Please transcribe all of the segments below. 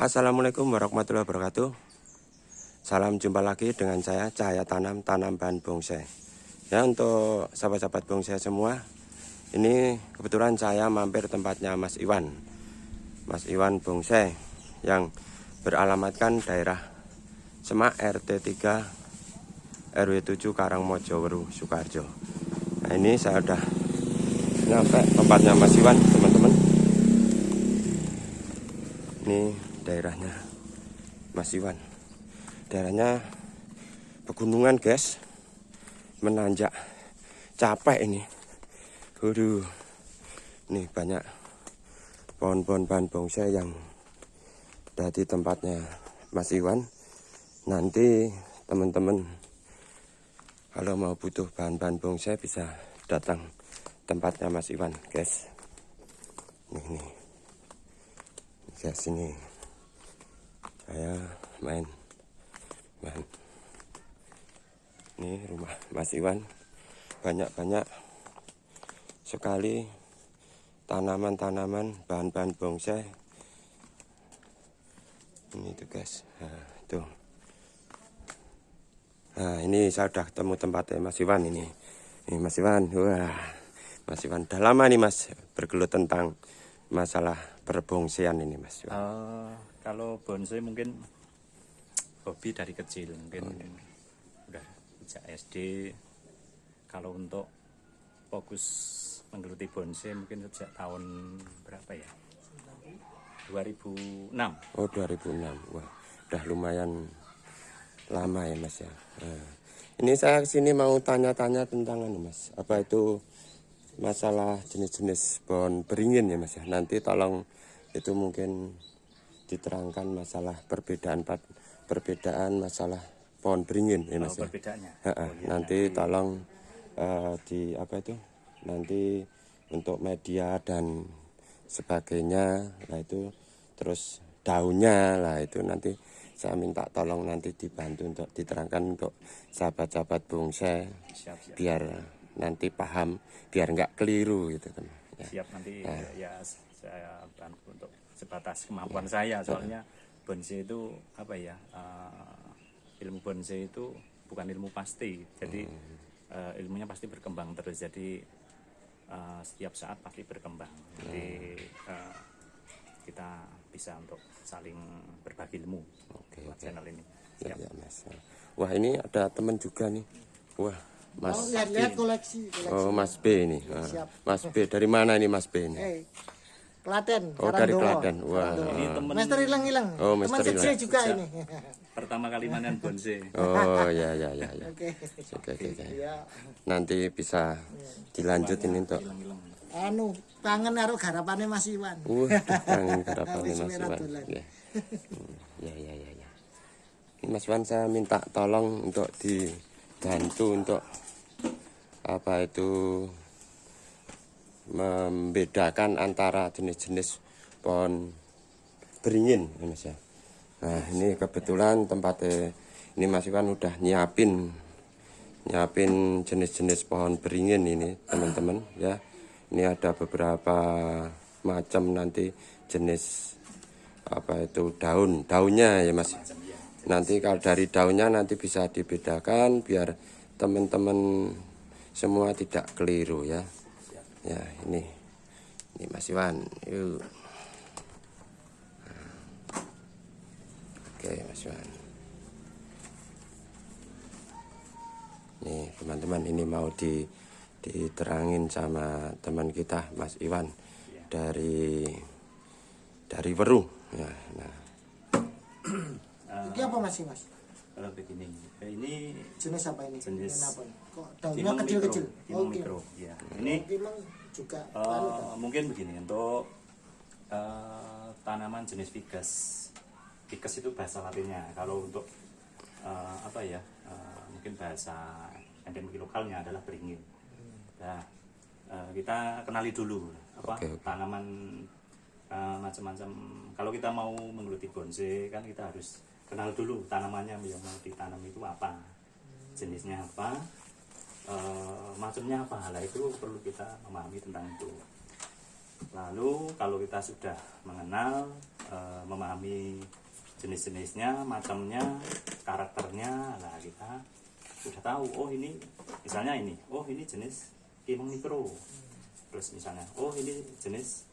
Assalamualaikum warahmatullahi wabarakatuh. Salam jumpa lagi dengan saya Cahaya Tanam bahan bonsai. Ya, untuk sahabat-sahabat bonsai semua, ini kebetulan saya mampir tempatnya Mas Iwan. Mas Iwan Bonsai yang beralamatkan daerah Semak RT 3 RW 7 Karangmojo Weru Sukoharjo. Nah, ini saya udah nyampe tempatnya Mas Iwan, teman-teman. Ini daerahnya Mas Iwan. Daerahnya pegunungan, guys. Menanjak, capek ini. Waduh. Nih banyak pohon-pohon bahan bonsai yang ada di tempatnya Mas Iwan. Nanti teman-teman kalau mau butuh bahan-bahan bonsai bisa datang tempatnya Mas Iwan, guys. Nih. Guys, ini saya main. Ini rumah Mas Iwan, banyak sekali tanaman-tanaman bahan-bahan bonsai. Ini tuh, guys. Nah, tuh. Nah, ini saya udah ketemu tempatnya Mas Iwan ini. Ini Mas Iwan. Wah, Mas Iwan udah lama nih Mas bergelut tentang masalah perbonsaian ini, Mas. Kalau bonsai mungkin hobi dari kecil, mungkin udah sejak SD. Kalau untuk fokus menggeluti bonsai mungkin sejak tahun berapa ya? 2006. Oh, 2006. Wah, udah lumayan lama ya, Mas ya. Nah, ini saya kesini mau tanya-tanya tentang ini, Mas. Apa itu masalah jenis-jenis pohon beringin ya, Mas ya. Nanti tolong itu mungkin diterangkan masalah perbedaan masalah pohon beringin ya, Mas ya. Perbedaannya. Nanti tolong di apa itu? Nanti untuk media dan sebagainya lah itu, terus daunnya lah itu nanti saya minta tolong nanti dibantu untuk diterangkan untuk sahabat-sahabat bonsai. Siap. Biar nanti paham, biar nggak keliru gitu, teman. Ya. Siap, nanti ya saya bantu untuk sebatas kemampuan saya, soalnya bonsai itu apa ya, ilmu bonsai itu bukan ilmu pasti, jadi ilmunya pasti berkembang terus, jadi setiap saat pasti berkembang, jadi kita bisa untuk saling berbagi ilmu lewat channel ini. Siap. Ya, Mas. Wah, ini ada teman juga nih. Wah, Mas. Lihat koleksi. Oh, Mas B ini. Mas B dari mana ini, Mas B ini? Klaten. Oh, dari Klaten. Wah. Ini teman Master hilang. Oh, Teman Master kecil juga ini. pertama kali manen bonsai. Oh, ya. Oke. Oke. Ya. Nanti bisa dilanjutin untuk Kangen karo garapane Mas Iwan. kangen harapannya Mas Iwan. Ya. Ini Mas Iwan, saya minta tolong untuk dibantu untuk apa itu membedakan antara jenis-jenis pohon beringin ya, Mas ya. Nah, ini kebetulan tempatnya ini Mas Iwan udah nyiapin jenis-jenis pohon beringin ini, teman-teman ya. Ini ada beberapa macam nanti jenis apa itu daunnya ya, Mas. Nanti kalau dari daunnya nanti bisa dibedakan biar teman-teman semua tidak keliru ya. Ya, ini Mas Iwan. Yuk. Oke, Mas Iwan. Nih, teman-teman, ini mau diterangin sama teman kita Mas Iwan dari Weru ya. Nah. Ini apa Mas? Kalau begini, ini Jenis apa ini? Jenis apa? Kok daunnya kecil-kecil? Timong mikro. Ya. Ini Timong juga mungkin begini untuk tanaman jenis Ficus. Ficus itu bahasa latinnya. Kalau untuk mungkin bahasa endemik lokalnya adalah beringin. Nah, kita kenali dulu tanaman macam-macam. Kalau kita mau menggeluti bonsai kan kita harus kenal dulu tanamannya yang mau ditanam itu apa, jenisnya apa, macamnya apa. Lah itu perlu kita memahami tentang itu. Lalu kalau kita sudah mengenal memahami jenis-jenisnya, macamnya, karakternya, nah kita sudah tahu, oh ini misalnya ini, oh ini jenis Kimeng Mikro, terus misalnya, oh ini jenis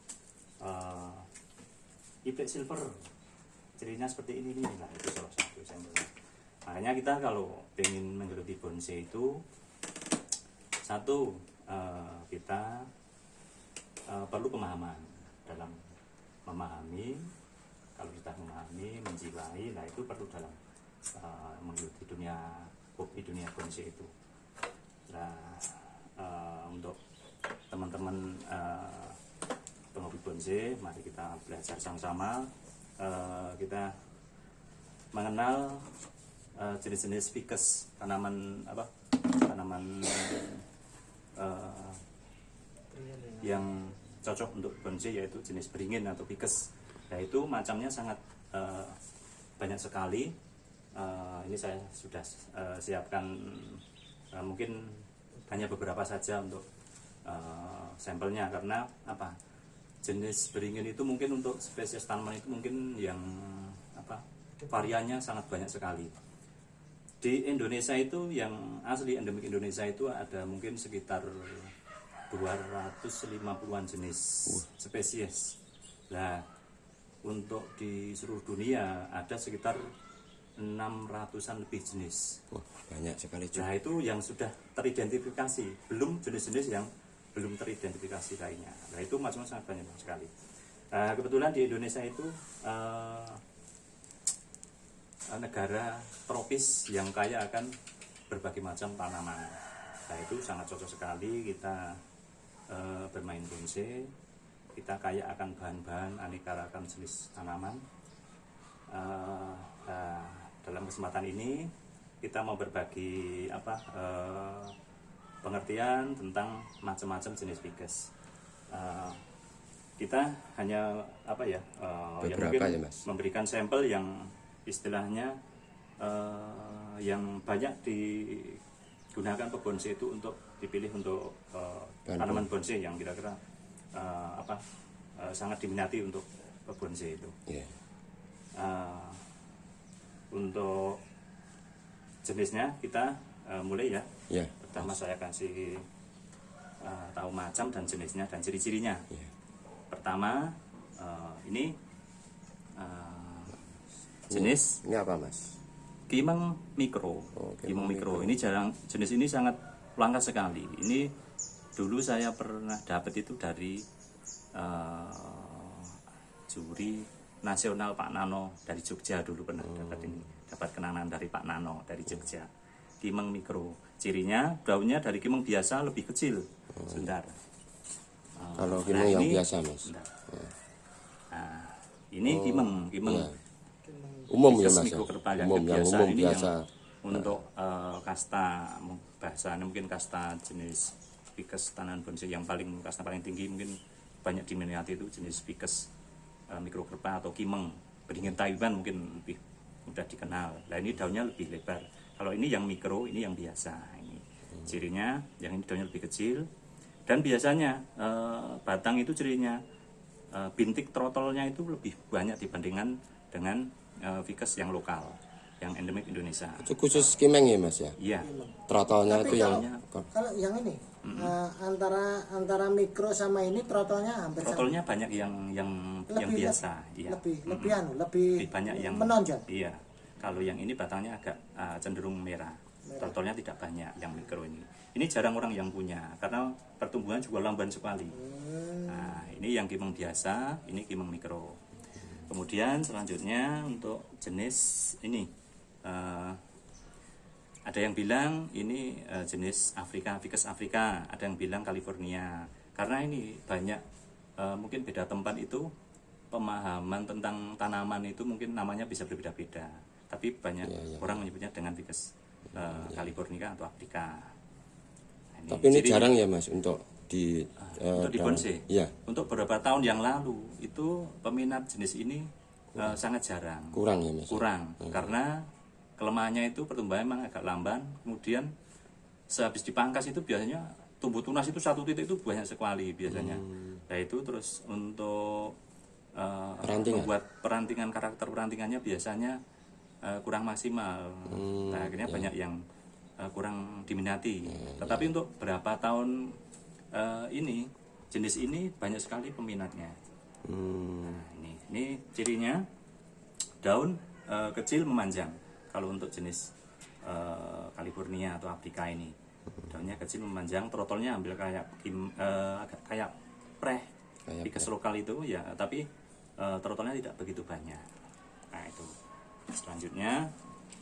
Ibrek Silver, cirinya seperti ini, nah itu salah satu sampelnya. Makanya kita kalau ingin menggeluti bonsai itu, satu, kita perlu pemahaman dalam memahami. Kalau kita memahami, menjiwai, nah itu perlu dalam menggeluti dunia hobi, dunia bonsai itu. Nah, untuk teman-teman penghobi bonsai, mari kita belajar sama-sama. Kita mengenal jenis-jenis ficus, tanaman yang cocok untuk bonsai, yaitu jenis beringin atau ficus. Nah itu macamnya sangat banyak sekali. Ini saya sudah siapkan mungkin hanya beberapa saja untuk sampelnya, karena apa, jenis beringin itu mungkin untuk spesies tanaman itu mungkin yang variannya sangat banyak sekali. Di Indonesia itu yang asli endemik Indonesia itu ada mungkin sekitar 250-an jenis spesies. Nah untuk di seluruh dunia ada sekitar 600-an lebih jenis. Wah, banyak sekali juga. Nah itu yang sudah teridentifikasi, belum jenis-jenis yang belum teridentifikasi lainnya. Nah itu macamnya sangat banyak sekali. Kebetulan di Indonesia itu negara tropis yang kaya akan berbagai macam tanaman. Nah itu sangat cocok sekali kita bermain bonsai. Kita kaya akan bahan-bahan aneka ragam jenis tanaman. Dalam kesempatan ini kita mau berbagi pengertian tentang macam-macam jenis ficus. Kita hanya Beberapa mungkin ya, Mas? memberikan sampel yang istilahnya yang banyak digunakan pebonsai itu untuk dipilih untuk tanaman bonsai yang kira-kira sangat diminati untuk bonsai itu. Yeah. Untuk jenisnya kita mulai ya. Yeah. Pertama saya kasih tahu macam dan jenisnya dan ciri-cirinya. Yeah. Pertama ini jenis ini apa, Mas? Kimeng Mikro. Kimeng Mikro ini jarang, jenis ini sangat langka sekali. Ini dulu saya pernah dapat itu dari juri nasional Pak Nano dari Jogja, dulu pernah dapat kenangan dari Pak Nano dari Jogja. Kimeng Mikro, cirinya daunnya dari kimeng biasa lebih kecil. Sebentar. Kalau kimeng yang biasa, Mas. Nah, ini kimeng Ya. Umum ya, Mas. Mikrokerpa yang Umum, yang biasa umum ini biasa. yang untuk kasta, bahasanya mungkin kasta jenis ficus tanaman bonsai yang kasta paling tinggi, mungkin banyak diminati itu jenis ficus mikrokerpa atau kimeng. Beringin Taiwan mungkin lebih mudah dikenal. Nah ini daunnya lebih lebar. Kalau ini yang mikro, ini yang biasa. Ini cirinya, yang ini daunnya lebih kecil. Dan biasanya batang itu cirinya bintik trotolnya itu lebih banyak dibandingkan dengan ficus yang lokal, yang endemik Indonesia. Itu khusus kimeng ya, Mas ya? Iya. Trotolnya Tapi itu yang kalau yang ini antara mikro sama ini trotolnya hampir sama. Trotolnya banyak yang biasa, iya. Lebih banyak yang menonjol. Iya. Kalau yang ini batangnya agak cenderung merah. Trotolnya tidak banyak yang mikro ini. Ini jarang orang yang punya karena pertumbuhan juga lamban sekali. Nah, ini yang kimeng biasa, ini kimeng mikro. Kemudian selanjutnya untuk jenis ini ada yang bilang ini jenis Afrika, ficus Afrika, ada yang bilang California. Karena ini banyak mungkin beda tempat itu pemahaman tentang tanaman itu mungkin namanya bisa berbeda-beda. Tapi banyak orang menyebutnya dengan ficus California atau Afrika. Nah, tapi ini jarang ya, Mas, untuk di bonsai. Ya. Untuk beberapa tahun yang lalu itu peminat jenis ini sangat jarang. Kurang ya, Mas. Kurang karena kelemahannya itu pertumbuhan memang agak lamban. Kemudian sehabis dipangkas itu biasanya tumbuh tunas itu satu titik itu banyak sekali biasanya. Nah itu terus untuk Perantingan? membuat perantingan, karakter perantingannya biasanya kurang maksimal. Nah, akhirnya banyak yang kurang diminati. Tetapi untuk berapa tahun ini, jenis ini banyak sekali peminatnya. Nah, ini cirinya, daun kecil memanjang. Kalau untuk jenis California atau Afrika ini, daunnya kecil memanjang, trotolnya ambil kayak kayak preh, Ficus lokal itu ya, tapi trotolnya tidak begitu banyak. Nah, itu. Selanjutnya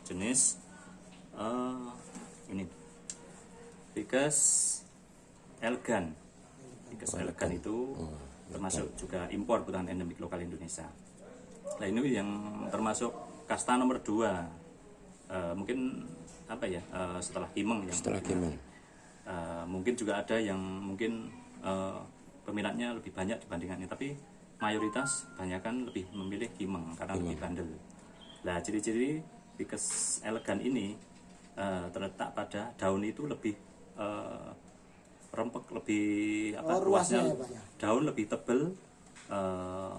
jenis ini Ficus elegan. Ficus elegan itu termasuk juga impor, bukan endemik lokal Indonesia. Nah, ini yang termasuk kasta nomor 2. Mungkin apa ya, setelah Kimeng yang Setelah Kimeng. mungkin juga ada yang mungkin peminatnya lebih banyak dibandingkan ini, tapi mayoritas banyakan lebih memilih Kimeng karena lebih bandel. Nah, ciri-ciri Ficus elegan ini terletak pada daun itu lebih rempek, lebih ruasnya ya, Pak, ya? daun lebih tebal,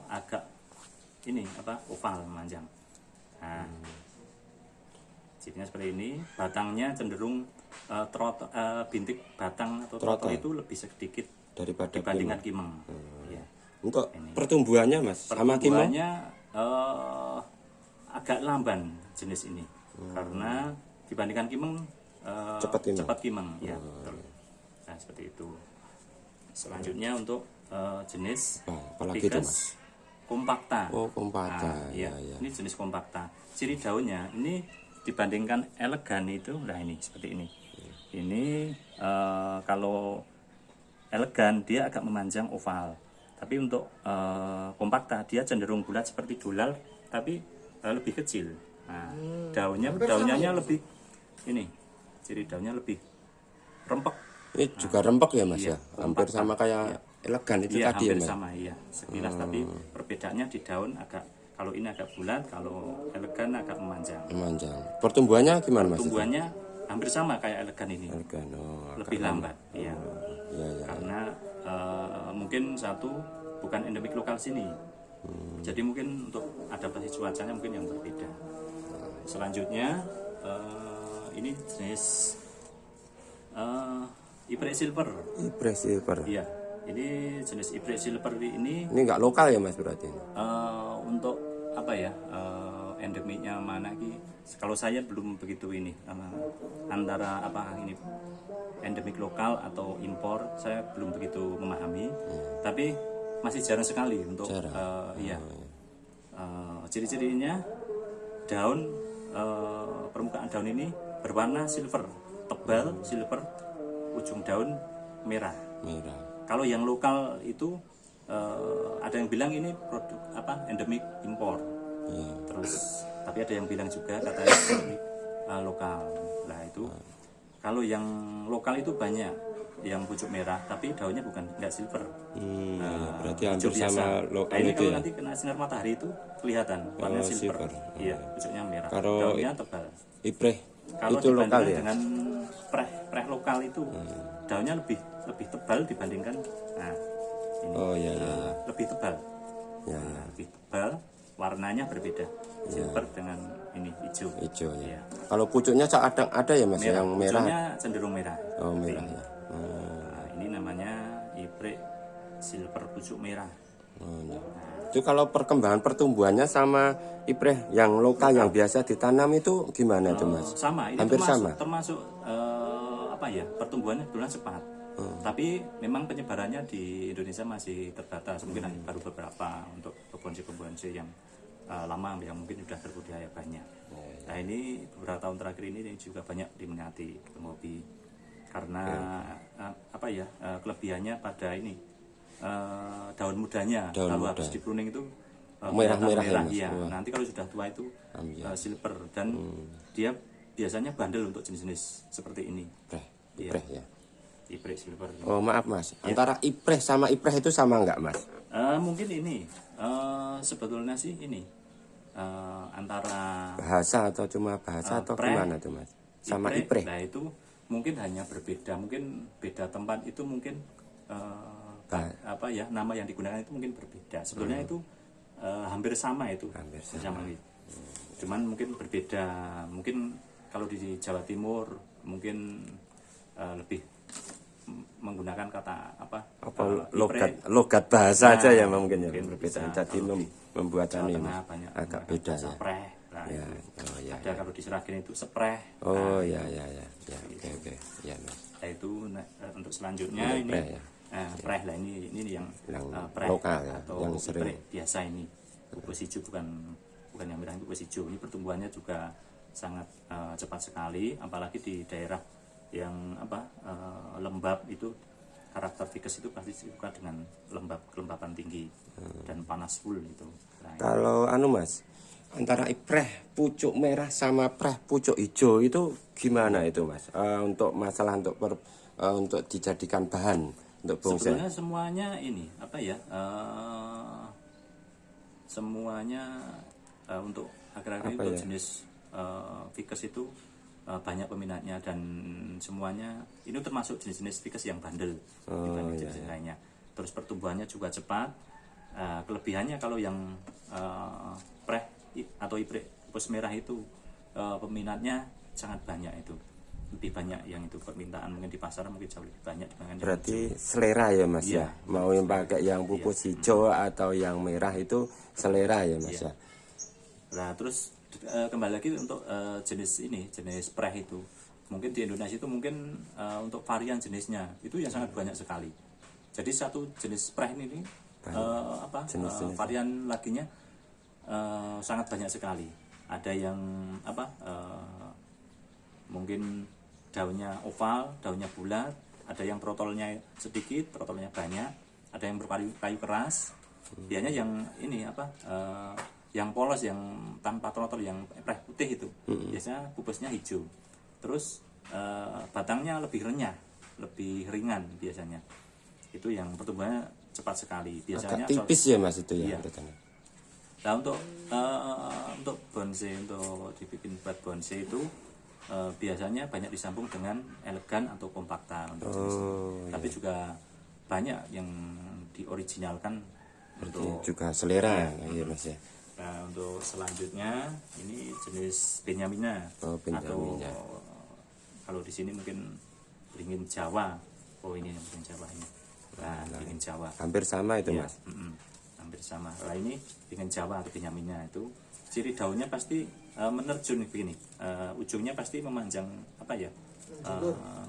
agak ini oval, memanjang. Nah, cirinya seperti ini. Batangnya cenderung bintik batang atau trotol itu lebih sedikit daripada dibandingkan Kimeng. Ya. Untuk Ini. pertumbuhannya Mas sama Kimeng? Pertumbuhannya agak lamban jenis ini, karena dibandingkan Kimeng cepat Kimeng. Ya, betul. Nah, seperti itu. Selanjutnya untuk jenis apalagi itu Mas? Compacta. Oh, Compacta. Nah, ya. Ini jenis Compacta. Ciri daunnya ini dibandingkan elegan itu, nah ini seperti ini. Ini kalau elegan dia agak memanjang oval, tapi untuk Compacta dia cenderung bulat seperti dolar, tapi lebih kecil. Nah, daunnya lebih ini, ciri daunnya lebih rempek. Ini juga rempek ya Mas Iya, ya? Hampir Compacta. sama kayak elegan itu Iya, tadi ya hampir Mas? sama, iya, sekilas, tapi perbedaannya di daun kalau ini agak bulat, kalau elegan agak memanjang. Memanjang. Pertumbuhannya gimana Mas? Tumbuhannya hampir sama kayak elegan ini, Elegan, lebih lambat. Iya. Iya. Karena mungkin satu bukan endemik lokal sini, jadi mungkin untuk adaptasi cuacanya mungkin yang berbeda. Selanjutnya ini jenis Ypres silver. Ypres silver. Iya, ini jenis Ypres silver ini Ini nggak lokal ya Mas berarti? untuk apa ya, endemiknya mana ki? Kalau saya belum begitu ini antara ini endemik lokal atau impor, saya belum begitu memahami. Tapi masih jarang sekali untuk ciri-cirinya daun, permukaan daun ini berwarna silver, tebal silver, ujung daun merah. Kalau yang lokal itu ada yang bilang ini produk endemik impor. Terus tapi ada yang bilang juga katanya endemik lokal. Nah, itu kalau yang lokal itu banyak yang pucuk merah, tapi daunnya nggak silver. Berarti hampir biasa. sama Nah, ini itu kalau ya? nanti kena sinar matahari itu kelihatan warnanya silver. Iya, pucuknya merah. Kalau daunnya tebal. Ypres Kalau itu lokal ya? dengan preh lokal itu daunnya lebih tebal dibandingkan ini. Oh iya. Lebih tebal. Ya. Lebih tebal, warnanya berbeda. Silver dengan ini hijau. Hijau ya. Iya. Kalau pucuknya ada ya Mas yang merah? Pucuknya cenderung merah. Oh, merah ya. Nah, ini namanya Ypres silver pucuk merah. Itu kalau perkembangan pertumbuhannya sama Ypres yang lokal yang biasa ditanam itu gimana tuh Mas? Sama, ini hampir termasuk pertumbuhannya duluan cepat. Tapi memang penyebarannya di Indonesia masih terbatas. Mungkin baru beberapa untuk kebun-kebun yang lama yang mungkin sudah berbudaya banyak. Nah, ini beberapa tahun terakhir ini juga banyak diminati hobi karena kelebihannya pada ini daun mudanya. Kalau habis di pruning itu merah-merah ya. Nanti kalau sudah tua itu silver dan dia biasanya bandel untuk jenis-jenis seperti ini. Ypres ya. Ypres silver. Oh maaf Mas, antara Ypres sama Ypres itu sama nggak Mas? Mungkin ini sebetulnya sih ini antara bahasa atau cuma bahasa atau gimana tuh Mas? Sama Ypres. Nah, itu mungkin hanya berbeda, mungkin beda tempat itu mungkin nama yang digunakan itu mungkin berbeda. Sebetulnya itu hampir sama itu. Hampir sama. Gitu. Cuman mungkin berbeda. Mungkin kalau di Jawa Timur mungkin lebih menggunakan kata apa? Logat bahasa aja ya mungkin ya. Mungkin Berbeda. bisa. Jadi membuat Jawa ini Tengah banyak agak beda ya. Spreh. Nah, Ya, itu. oh ya. Ada kalau di Seragen itu sepreh. Oh ya ya ya. Ya, oke. Ya, Mas. Nah, itu untuk selanjutnya Ini ini preh ya. preh lah ini yang preh lokal ya, atau yang sering. ipreh biasa ini. Pupus hijau bukan yang merah, pupus hijau. Ini pertumbuhannya juga sangat cepat sekali, apalagi di daerah yang lembab itu. Karakter Ficus itu pasti suka dengan kelembapan tinggi dan panas full itu. Nah, Kalau Mas, antara ipreh pucuk merah sama preh pucuk hijau itu gimana itu Mas? Untuk masalah untuk dijadikan bahan untuk bonsai. sebetulnya semuanya ini semuanya untuk agar-agar itu jenis Ficus itu banyak peminatnya dan semuanya ini termasuk jenis-jenis Ficus yang bandel dibanding jenis lainnya. Terus pertumbuhannya juga cepat. Kelebihannya kalau yang preh atau ipreh pupus merah itu peminatnya sangat banyak itu. Lebih banyak yang itu permintaan mungkin di pasar mungkin jauh lebih banyak dibandingkan Berarti selera ya Mas Iya. ya. Mau yang pakai yang pupus hijau atau yang merah itu selera ya Mas ya. Nah, terus kembali lagi untuk jenis preh itu. Mungkin di Indonesia itu mungkin untuk varian jenisnya itu yang sangat banyak sekali. Jadi satu jenis preh ini varian lakinya sangat banyak sekali. Ada yang mungkin daunnya oval, daunnya bulat, ada yang protolnya sedikit, protolnya banyak, ada yang berkayu keras. Biasanya yang ini yang polos, yang tanpa trotol, yang preh putih itu biasanya pupusnya hijau. Terus batangnya lebih renyah, lebih ringan biasanya. Itu yang pertumbuhannya cepat sekali. Biasanya agak tipis ya Mas itu ya. Iya. Nah untuk bonsai, untuk dibikin buat bonsai itu biasanya banyak disambung dengan elegan atau kompakta untuk jenis ini. Tapi juga banyak yang dioriginalkan untuk juga selera ya Mas ya. Nah, untuk selanjutnya ini jenis Benjamina Benjamina. atau kalau di sini mungkin beringin Jawa. Oh ini yang beringin Jawa ini. Nah, beringin Jawa. Hampir sama itu Ya, Mas. hampir sama. Nah ini beringin Jawa atau Benjamina itu ciri daunnya pasti menerjun begini. Ujungnya pasti memanjang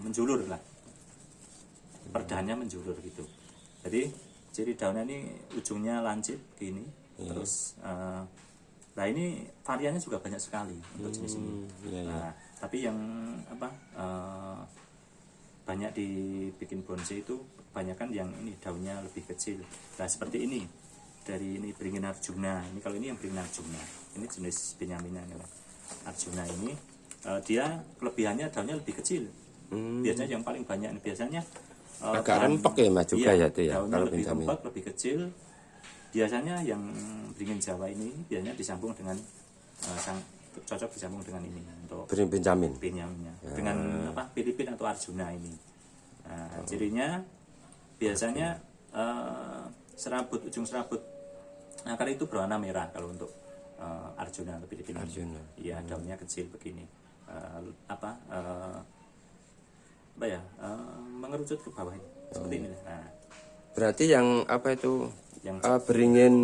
menjulur lah. Perdahannya menjulur gitu. Jadi ciri daunnya ini ujungnya lancip gini. Terus nah ini variannya juga banyak sekali untuk jenis ini. Nah, tapi yang banyak dibikin bonsai itu kebanyakan yang ini daunnya lebih kecil. Nah seperti ini dari ini beringin Arjuna. Ini kalau ini yang beringin Arjuna. Ini jenis Benjamina Arjuna ini dia kelebihannya daunnya lebih kecil. Biasanya yang paling banyak biasanya agak rempek ya Mas juga ya itu ya. Daunnya Kalau lebih Benjamin. rempek, lebih kecil. Biasanya yang beringin Jawa ini biasanya disambung dengan cocok disambung dengan ini untuk Benjamin. Benjaminnya dengan Filipin atau Arjuna ini. Nah, cirinya biasanya ujung serabut akar itu berwarna merah kalau untuk Arjuna atau Filipin. Arjuna. Iya, daunnya kecil begini. Mengerucut ke bawah ini seperti ini. Nah, berarti yang yang beringin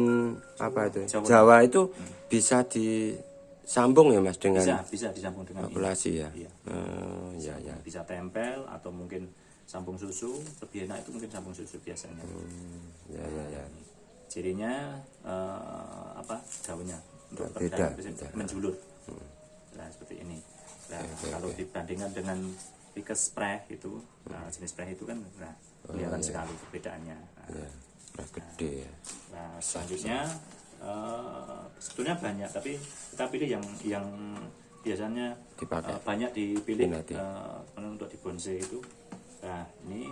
itu Jawa itu bisa disambung ya Mas dengan bisa disambung dengan populasi ya. Iya. Ya. Bisa tempel atau mungkin sambung susu. Lebih enak itu mungkin sambung susu biasanya. Ya. Cirinya daunnya untuk beda. menjulur. Nah seperti ini. Nah, kalau dibandingkan dengan Ficus preh itu jenis preh itu kan kelihatan sekali perbedaannya. Gede ya. Nah selanjutnya sebetulnya banyak, tapi kita pilih yang biasanya Dipakai. banyak dipilih untuk di bonsai itu. Nah ini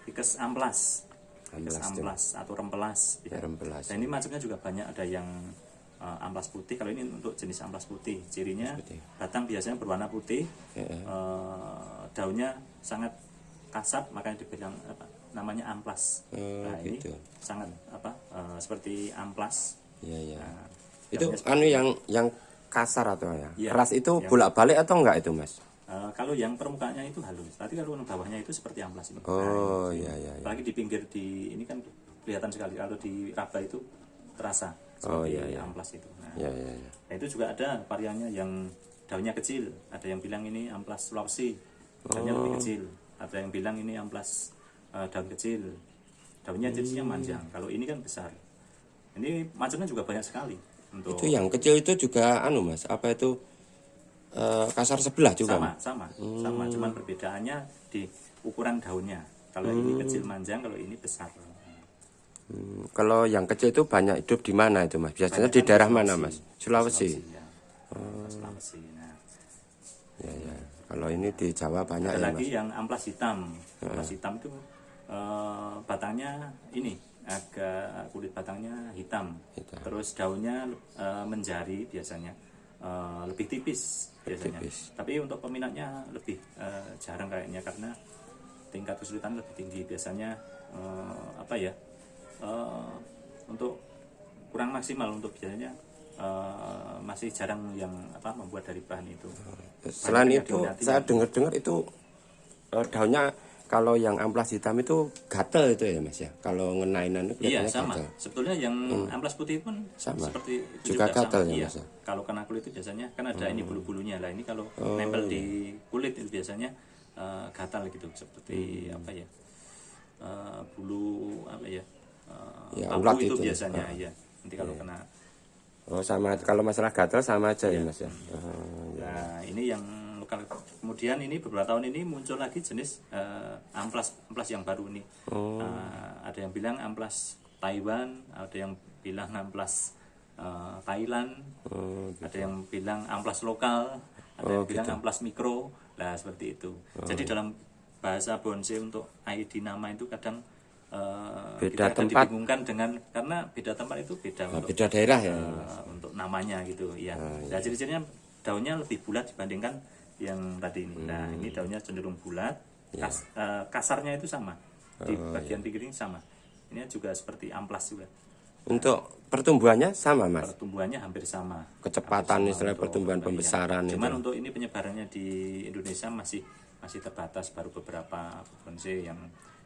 Ficus amplas, Ficus amplas atau rempelas. Ya, rempelas. Dan ini macamnya juga banyak, ada yang amplas putih. Kalau ini untuk jenis amplas putih, cirinya batang biasanya berwarna putih, daunnya sangat kasar, makanya dibilang namanya amplas. Nah gitu. ini sangat seperti amplas Iya, iya. Nah, Itu daunnya yang kasar atau ya? Iya, Keras itu yang- bolak-balik atau enggak itu, Mas? kalau yang permukaannya itu halus, tapi kalau yang bawahnya itu seperti amplas ini. Oh, ini. iya, iya, iya. Apalagi di pinggir di ini kan kelihatan sekali. Kalau di raba itu terasa Oh, seperti iya, iya. amplas itu. Nah, Iya, iya, iya. nah, itu juga ada variannya yang daunnya kecil. Ada yang bilang ini amplas Sulawesi, daunnya lebih kecil. Ada yang bilang ini amplas daun kecil, daunnya jenisnya manjang. Kalau ini kan besar. Ini macamnya juga banyak sekali. Untuk Itu yang kecil itu juga anu, Mas, apa itu kasar sebelah juga? sama, cuman perbedaannya di ukuran daunnya. Kalau ini kecil manjang, kalau ini besar. Kalau yang kecil itu banyak hidup di mana itu, Mas? Biasanya Banyak di kan daerah mana, Mas? Sulawesi. Ya. Sulawesi. Nah, Ya, ya. Kalau ini di Jawa banyak ada ya, lagi Mas. yang amplas hitam. Amplas hitam itu batangnya ini agak kulit batangnya hitam. Hitam. Terus daunnya menjari biasanya. Lebih tipis biasanya. tipis. Tapi untuk peminatnya lebih jarang kayaknya karena tingkat kesulitan lebih tinggi biasanya apa ya untuk kurang maksimal untuk biasanya masih jarang yang membuat dari bahan itu. Selain Banyak yang itu, diminati saya yang- dengar-dengar itu daunnya kalau yang amplas hitam itu gatel itu ya, Mas ya. Kalau ngenainan itu Iya kelihatannya sama. gatel. Sebetulnya yang amplas putih pun Sama. seperti itu Juga gatal sama. ya, Iya. Mas ya? Kalau kena kulit itu biasanya kan ada ini bulu-bulunya lah. Ini kalau nempel di kulit itu biasanya gatal gitu seperti apa ya bulu apa ya Ya, paku ulat itu itu. biasanya ya. Nanti kalau kena. Oh, sama. Kalau masalah gatel sama aja ya, Mas ya. Oh, ya. Nah ini yang lokal. Kemudian ini beberapa tahun ini muncul lagi jenis amplas yang baru ini. Ada yang bilang amplas Taiwan, ada yang bilang amplas Thailand, ada yang bilang amplas lokal, ada yang bilang amplas mikro. Nah seperti itu. Jadi dalam bahasa bonsai untuk ID nama itu kadang Beda kita kadang tempat. dibingungkan dengan karena beda tempat itu beda untuk Beda daerah ya. untuk namanya gitu ya. Nah ciri-cirinya daunnya lebih bulat dibandingkan yang tadi ini. Nah ini daunnya cenderung bulat, kasarnya itu sama di bagian pinggirnya sama. Ini juga seperti amplas juga. Untuk pertumbuhannya sama, Mas. Pertumbuhannya hampir sama. Kecepatan Hampir sama istilah untuk pertumbuhan pembesaran itu. Cuman untuk ini penyebarannya di Indonesia masih terbatas, baru beberapa bonsai yang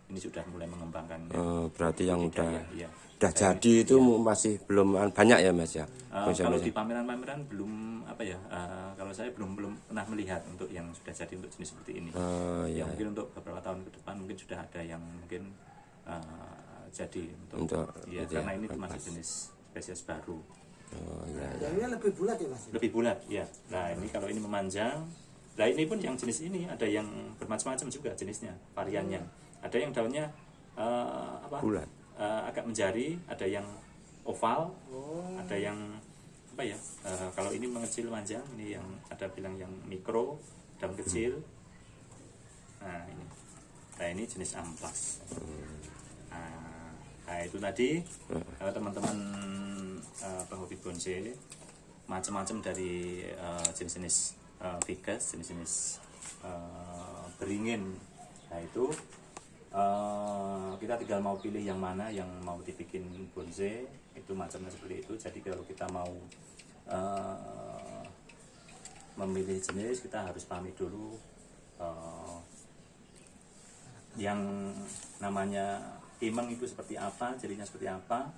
ini sudah mulai mengembangkan. Berarti yang budidaya, udah iya. jadi itu masih belum banyak ya, Mas ya. Kalau di pameran-pameran belum kalau saya belum pernah melihat untuk yang sudah jadi untuk jenis seperti ini. Ya mungkin untuk beberapa tahun ke depan mungkin sudah ada yang mungkin jadi untuk ya, karena ini masih jenis spesies baru. Daunnya lebih bulat ya, Mas? Lebih bulat ya. Nah ini kalau ini memanjang, nah ini pun yang jenis ini ada yang bermacam-macam juga jenisnya, variannya. Ada yang daunnya bulat. Agak menjari, ada yang oval, ada yang kalau ini mengecil manjang, ini yang ada bilang yang mikro, daun kecil. Nah ini jenis amplas. Nah itu tadi kalau teman-teman penghobi bonsai macam-macam dari jenis-jenis ficus, jenis-jenis beringin. Nah itu kita tinggal mau pilih yang mana yang mau dibikin bonsai, itu macamnya seperti itu. Jadi kalau kita mau memilih jenis, kita harus pahami dulu yang namanya timeng itu seperti apa, jadinya seperti apa.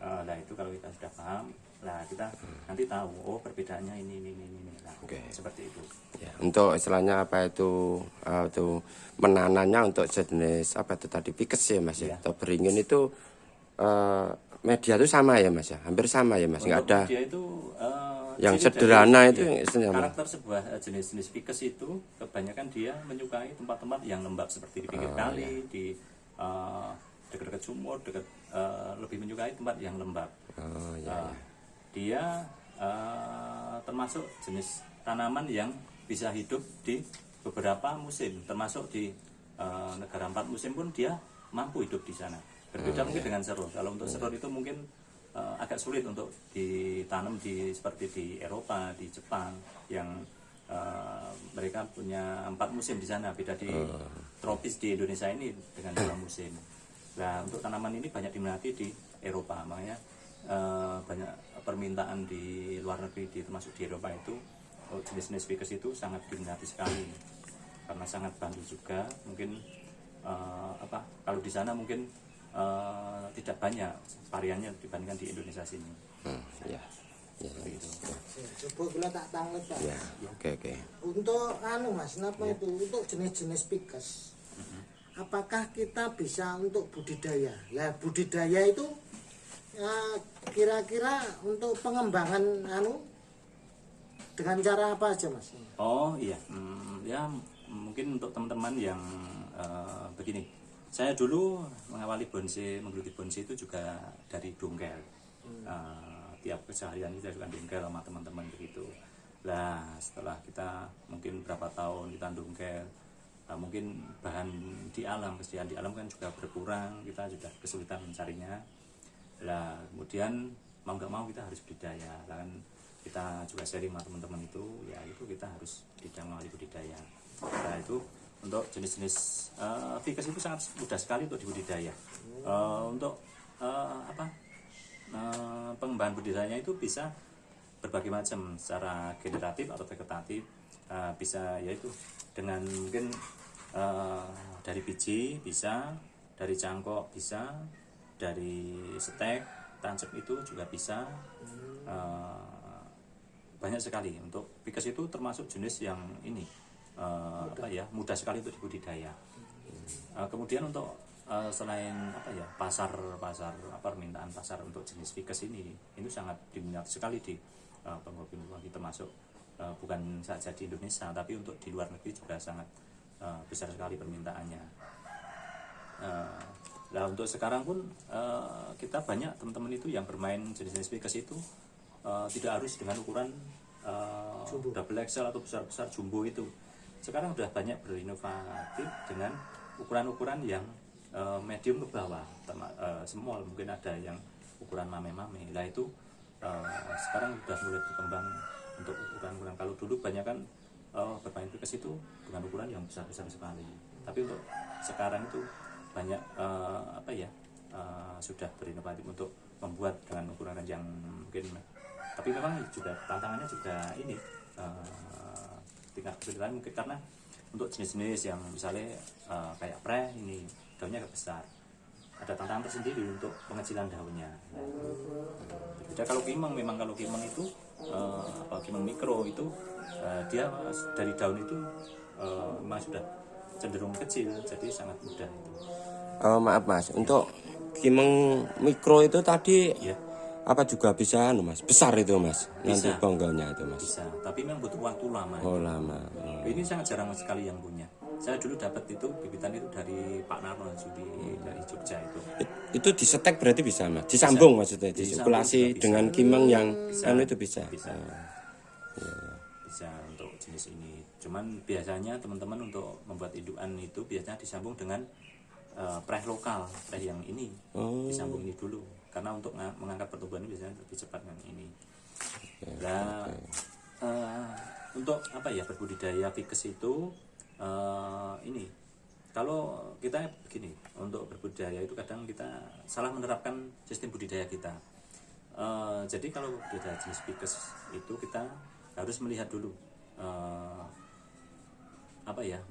Nah itu kalau kita sudah paham, nah kita nanti tahu perbedaannya ini. Nah, seperti itu. Ya, untuk istilahnya apa itu menanamnya untuk jenis apa itu tadi ficus ya, Mas ya. Atau beringin itu media itu sama ya, Mas ya. Hampir sama ya, Mas. Enggak ada Dia itu yang ciri sederhana dari- itu istilahnya. karakter sebuah jenis-jenis ficus itu kebanyakan dia menyukai tempat-tempat yang lembab seperti di pinggir kali, di dekat-dekat sumur, lebih menyukai tempat yang lembab. Dia termasuk jenis tanaman yang bisa hidup di beberapa musim, termasuk di negara 4 musim pun dia mampu hidup di sana. Berbeda mungkin dengan serut. Kalau untuk serut itu mungkin agak sulit untuk ditanam seperti di Eropa, di Jepang yang mereka punya 4 musim di sana. Beda di tropis di Indonesia ini dengan 2 musim. Nah untuk tanaman ini banyak diminati di Eropa, makanya banyak permintaan di luar negeri, termasuk di Eropa itu jenis-jenis Vickers itu sangat diminati sekali karena sangat bantu juga. Mungkin kalau di sana mungkin tidak banyak variannya dibandingkan di Indonesia sini. Ya. Ya. Begitu. Coba kula tak tanglet Pak. Ya. Oke. Untuk Mas, napa itu untuk jenis-jenis Vickers? Apakah kita bisa untuk budidaya? Lah budidaya itu kira-kira untuk pengembangan dengan cara apa aja Mas? Oh iya, ya mungkin untuk teman-teman yang begini. Saya dulu menggeluti bonsai itu juga dari dongkel. Tiap keseharian kita juga dongkel sama teman-teman begitu. Lah setelah kita mungkin berapa tahun kita dongkel, mungkin bahan di alam, kesediaan di alam kan juga berkurang, kita sudah kesulitan mencarinya. Lah kemudian mau nggak mau kita harus budidaya. Lah kan kita juga sharing sama teman-teman itu, ya itu kita harus melalui budidaya. Nah itu untuk jenis-jenis Vickers itu sangat mudah sekali untuk dibudidaya. Untuk pengembangan budidayanya itu bisa berbagai macam, secara generatif atau vegetatif. Bisa yaitu dengan mungkin dari biji bisa, dari cangkok bisa, dari stek tancap itu juga bisa. Banyak sekali. Untuk Vickers itu termasuk jenis yang ini mudah sekali untuk dibudidaya. Kemudian untuk selain permintaan pasar untuk jenis Vickers ini sangat diminati sekali di penghobi termasuk bukan saja di Indonesia tapi untuk di luar negeri juga sangat besar sekali permintaannya. Nah untuk sekarang pun kita banyak teman-teman itu yang bermain jenis-jenis Vickers itu tidak harus dengan ukuran double XL atau besar-besar jumbo itu. Sekarang sudah banyak berinovatif dengan ukuran-ukuran yang medium ke bawah, small, mungkin ada yang ukuran mame-mame. Lah itu sekarang sudah mulai berkembang untuk ukuran-ukuran. Kalau dulu banyak kan bermain Vickers itu dengan ukuran yang besar-besar sekali. Tapi untuk sekarang itu banyak sudah berinovatif untuk membuat dengan ukuran yang mungkin. Tapi memang juga tantangannya juga ini tingkat kesulitan mungkin karena untuk jenis-jenis yang misalnya kayak pre ini daunnya agak besar, ada tantangan tersendiri untuk pengecilan daunnya. Beda kalau kimeng, memang kalau kimeng itu kimeng mikro itu dia dari daun itu memang sudah cenderung kecil, jadi sangat mudah itu. Maaf Mas, untuk kimeng mikro itu tadi Ya. Apa juga bisa Mas? Besar itu Mas. Nanti Bisa. bonggonya itu Mas. Bisa, tapi memang butuh waktu lama. Oh lama. Ini sangat jarang sekali yang punya. Saya dulu dapat itu bibitan itu dari Pak Narno dari Jogja itu. Itu disetek berarti bisa Mas. Disambung maksudnya, disirkulasi dengan kimeng yang itu bisa. Bisa. Bisa untuk jenis ini. Cuman biasanya teman-teman untuk membuat indukan itu biasanya disambung dengan preh lokal, preh yang ini. Disambung ini dulu. Karena untuk mengangkat pertumbuhan biasanya lebih cepat dengan ini. Nah, untuk berbudidaya Vickers itu ini kalau kita begini, untuk berbudidaya itu kadang kita salah menerapkan sistem budidaya kita. Jadi kalau budidaya jenis Vickers itu kita harus melihat dulu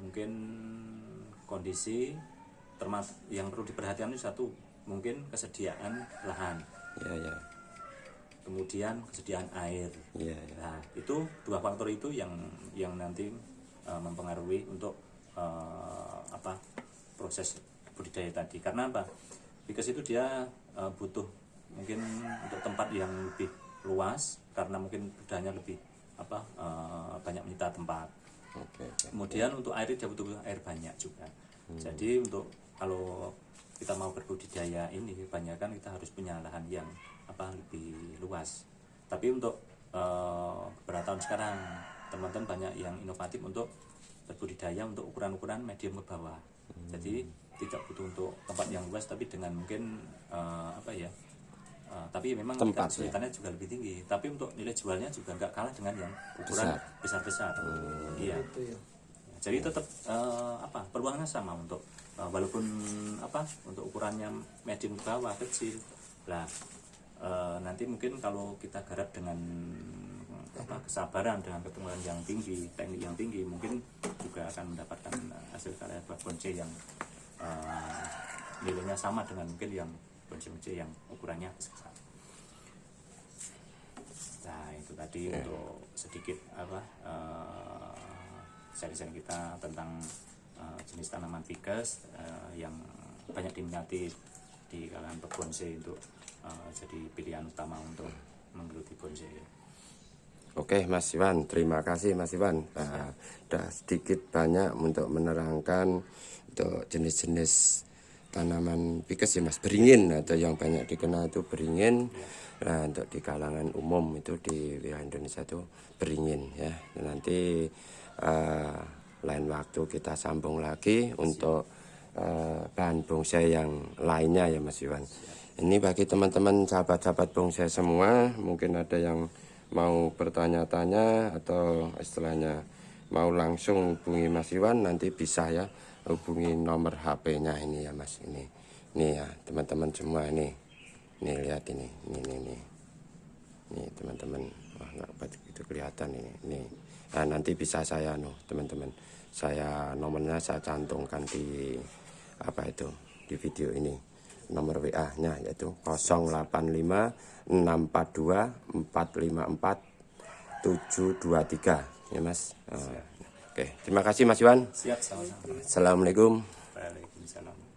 mungkin kondisi yang perlu diperhatikan itu satu, mungkin kesediaan lahan, kemudian kesediaan air. Nah itu dua faktor itu yang nanti mempengaruhi untuk proses budidaya tadi. Karena apa? Vickers itu dia butuh mungkin untuk tempat yang lebih luas karena mungkin budidayanya lebih banyak menyita tempat. Kemudian untuk air dia butuh air banyak juga. Jadi untuk kalau kita mau berbudidaya ini kebanyakan kita harus punya lahan yang lebih luas. Tapi untuk beberapa tahun sekarang teman-teman banyak yang inovatif untuk berbudidaya untuk ukuran-ukuran medium ke bawah. Jadi tidak butuh untuk tempat yang luas tapi dengan mungkin tapi memang kesulitannya juga lebih tinggi. Tapi untuk nilai jualnya juga nggak kalah dengan yang ukuran besar-besar. Iya. Jadi tetap peluangnya sama untuk walaupun untuk ukurannya medium ke bawah kecil lah nanti mungkin kalau kita garap dengan kesabaran, dengan keteguhan yang tinggi, teknik yang tinggi, mungkin juga akan mendapatkan hasil karya buah bonsai yang nilainya sama dengan mungkin yang bonsai yang ukurannya besar. Nah itu tadi untuk sedikit sharing kita tentang jenis tanaman ficus yang banyak diminati di kalangan pebonsai untuk jadi pilihan utama untuk menggeluti bonsai. Oke Mas Iwan, terima kasih Mas Iwan. Sudah sedikit banyak untuk menerangkan untuk jenis-jenis tanaman ficus ya Mas, beringin atau yang banyak dikenal itu beringin. Nah untuk di kalangan umum itu di wilayah Indonesia itu beringin ya. Nanti lain waktu kita sambung lagi untuk bahan bonsai yang lainnya ya Mas Iwan. Ini bagi teman-teman sahabat-sahabat bonsai semua, mungkin ada yang mau bertanya-tanya atau istilahnya mau langsung hubungi Mas Iwan, nanti bisa ya hubungi nomor HP-nya ini ya Mas. Ini ya teman-teman semua ini lihat ini teman-teman. Wah nggak begitu kelihatan ini. Nah, nanti bisa saya teman-teman, saya nomornya saya cantumkan di di video ini, nomor WA-nya yaitu 085 642 454 723 ya Mas. Oke, terima kasih Mas Iwan. Siap, sama-sama. Assalamualaikum. Waalaikumsalam.